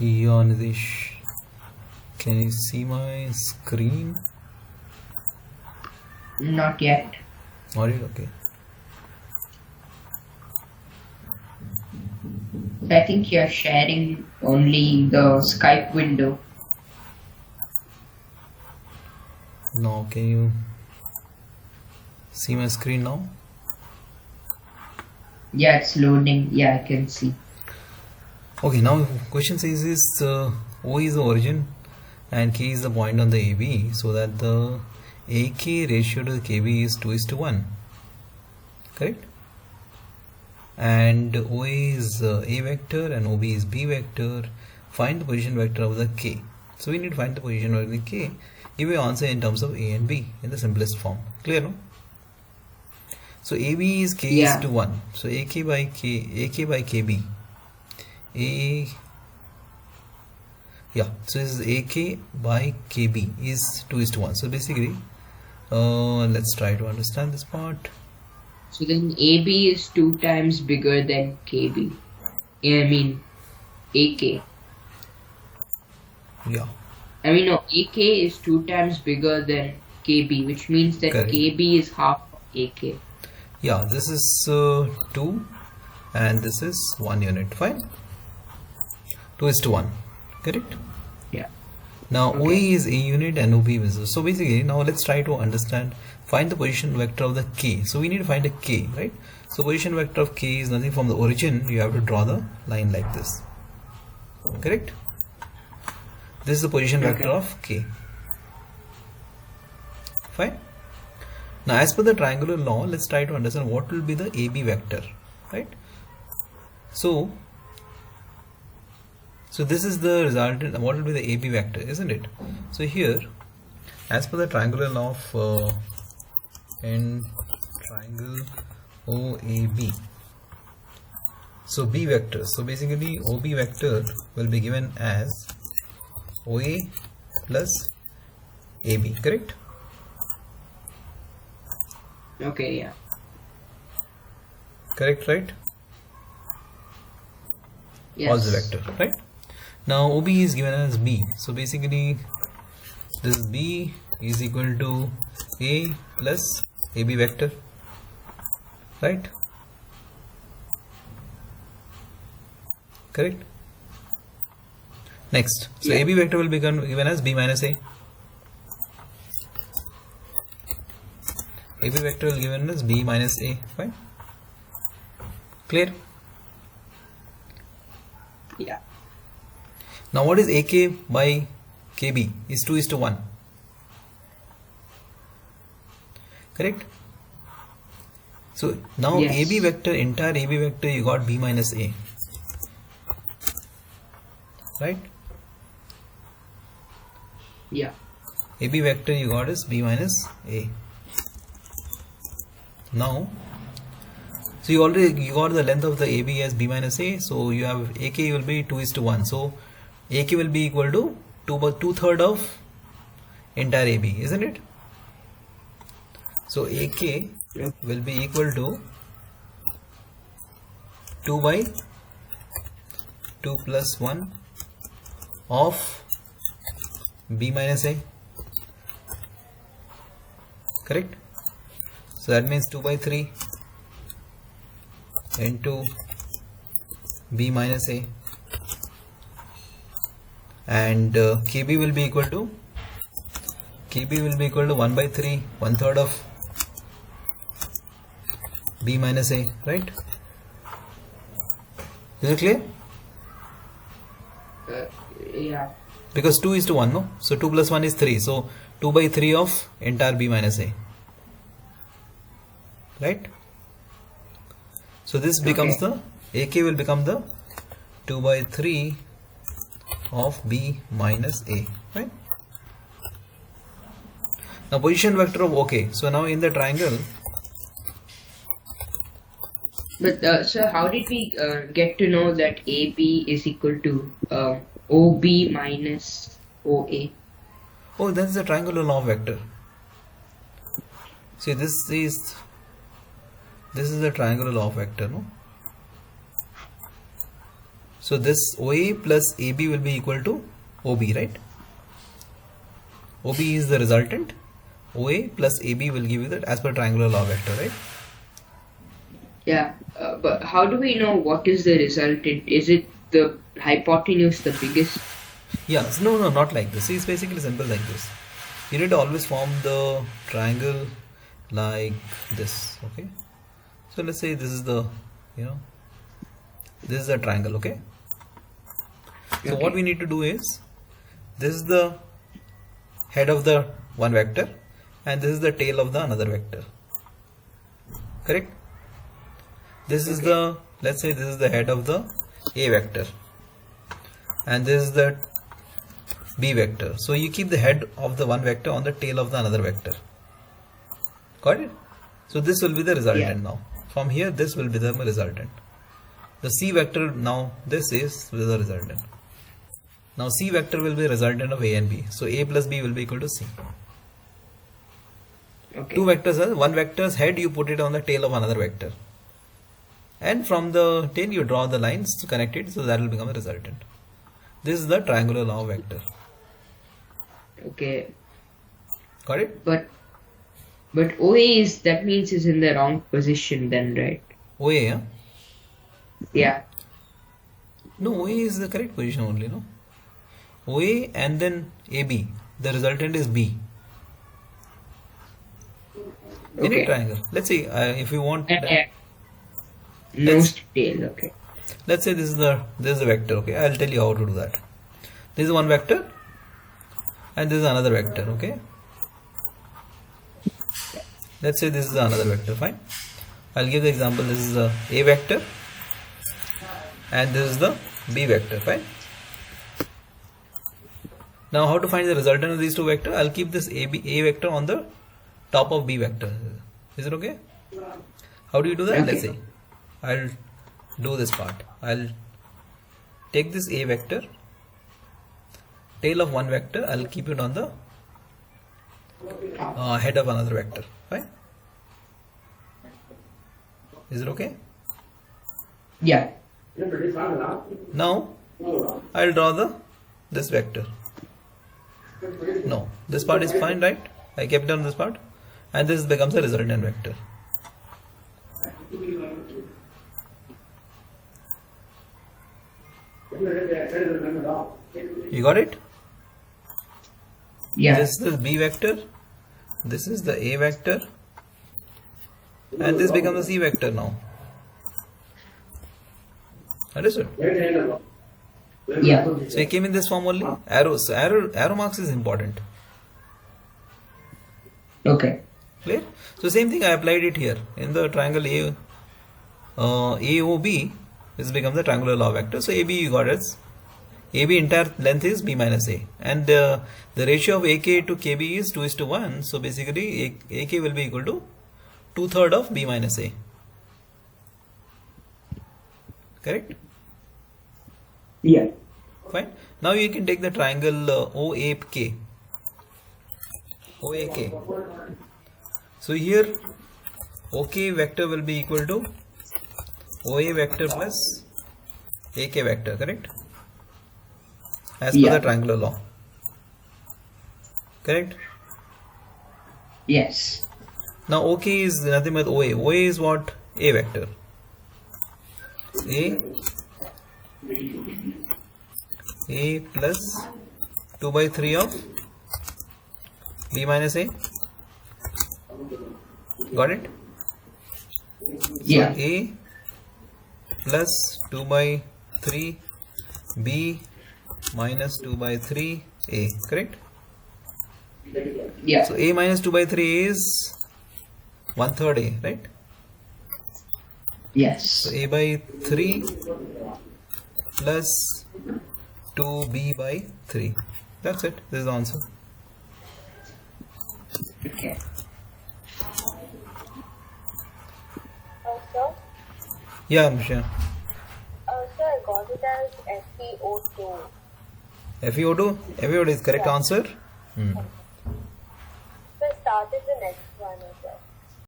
Yeah, Nidesh, can you see my screen? Not yet. Are you okay? I think you're sharing only the Skype window. No, can you see my screen now? Yeah, it's loading. Yeah, I can see. Okay, now question says is O is the origin and K is the point on the AB, so that the AK ratio to the KB is 2:1, correct? And OA is A vector and OB is B vector. Find the position vector of the K. So we need to find the position vector of the K. Give your answer in terms of A and B in the simplest form. Clear, no? So AB is K is to 1. So AK by KB. So this is AK by KB is 2:1. So basically, let's try to understand this part. So then AB is 2 times bigger than KB. I mean AK. Yeah. I mean, no, AK is 2 times bigger than KB, which means that Correct. KB is half of AK. Yeah, this is 2 and this is 1 unit. Fine. 2:1. Correct? Yeah. Now Okay. OA is A unit and OB is. So basically, now let's try to understand, find the position vector of the K. So we need to find a K, right? So position vector of K is nothing from the origin. You have to draw the line like this. Correct? This is the position vector of K. Fine. Now as per the triangular law, let's try to understand what will be the AB vector, right? So this is the resultant, what will be the AB vector, isn't it? So here, as per the triangular law of in triangle OAB, so B vector, so basically OB vector will be given as OA plus AB, correct? Okay, yeah. Correct, right? Yes. All the vector, right? Now OB is given as B, so basically this B is equal to A plus AB vector, right? Correct? Next, so AB vector will be given as B minus A. AB vector will be given as B minus A, fine? Clear? Yeah. Now what is AK by KB? Is 2:1. Correct? So now Yes. AB vector, entire AB vector, you got B minus A. Right? Yeah. AB vector you got is B minus A. Now, so you got the length of the AB as B minus A, so you have AK will be 2:1. So AK will be equal to 2/3 of entire AB, isn't it? So AK will be equal to 2 by 2 plus 1 of B minus A. Correct? So that means 2 by 3 into B minus A, and KB will be equal to 1 by 3, 1/3 of B minus A, right? Is it clear? Yeah. Because 2:1, no? So 2 plus 1 is 3. So 2 by 3 of entire B minus A. Right? So this becomes the AK will become the 2 by 3 of B minus A. Right? Now position vector of OK. So now in the triangle. But so how did we get to know that AB is equal to OB minus OA? Oh, that's the triangular law of vector. See, this is the triangular law of vector, no? So this OA plus AB will be equal to OB, right? OB is the resultant. OA plus AB will give you that as per triangular law vector, right? Yeah, but how do we know what is the resultant? Is it the hypotenuse the biggest? Yeah, so no, not like this. See, it's basically simple like this. You need to always form the triangle like this, okay? So let's say this is the, this is the triangle, okay? So what we need to do is, this is the head of the one vector and this is the tail of the another vector, correct? This is the, let's say this is the head of the A vector and this is the B vector. So you keep the head of the one vector on the tail of the another vector. Got it? So this will be the resultant now. From here this will be the resultant. The C vector now, this is the resultant. Now C vector will be resultant of A and B. So A plus B will be equal to C. Okay. Two vectors are, one vector's head you put it on the tail of another vector. And from the tail you draw the lines to connect it, so that will become a resultant. This is the triangular law vector. Okay. Got it? But OA is, that means is in the wrong position then, right? OA, yeah? Yeah. No, OA is the correct position only, no? OA and then AB. The resultant is B. In a triangle. Let's say if you want nose tail, okay. Let's say this is the vector, okay? I'll tell you how to do that. This is one vector and this is another vector, okay? Let's say this is another vector, fine. I'll give the example. This is the A vector and this is the B vector, fine. Now how to find the resultant of these two vectors? I'll keep this A vector on the top of B vector. Is it okay? How do you do that? Okay. Let's see. I'll do this part. I'll take this A vector, tail of one vector, I'll keep it on the head of another vector. Fine? Is it okay? Yeah. Now I'll draw this vector. No, this part is fine, right? I kept on this part and this becomes a resultant vector. You got it? Yeah. This is the B vector, this is the A vector and this becomes the C vector now. Understood? Yeah. So it came in this form only. Arrows. Arrow marks is important. Okay. Clear? So same thing I applied it here in the triangle AOB. This becomes the triangular law vector. So AB you got as AB entire length is B minus A, and the ratio of AK to KB is 2:1. So basically AK will be equal to 2/3 of B minus A. Correct? Yeah. Fine. Now you can take the triangle OAK. OAK. So here OK vector will be equal to OA vector plus AK vector, correct? As per the triangular law. Correct? Yes. Now OK is nothing but OA. OA is what? A vector. A plus 2/3 of B minus A. Got it? Yeah. So A plus 2/3 B minus 2/3 A, correct? Yeah. So A minus 2/3 is 1/3 A, right? Yes. So A by 3 plus 2B by 3. That's it. This is the answer. Okay. Sir? Yeah, I'm sure. Sir, I got it as FeO2. FeO2? FeO2 is correct answer. So started the next one.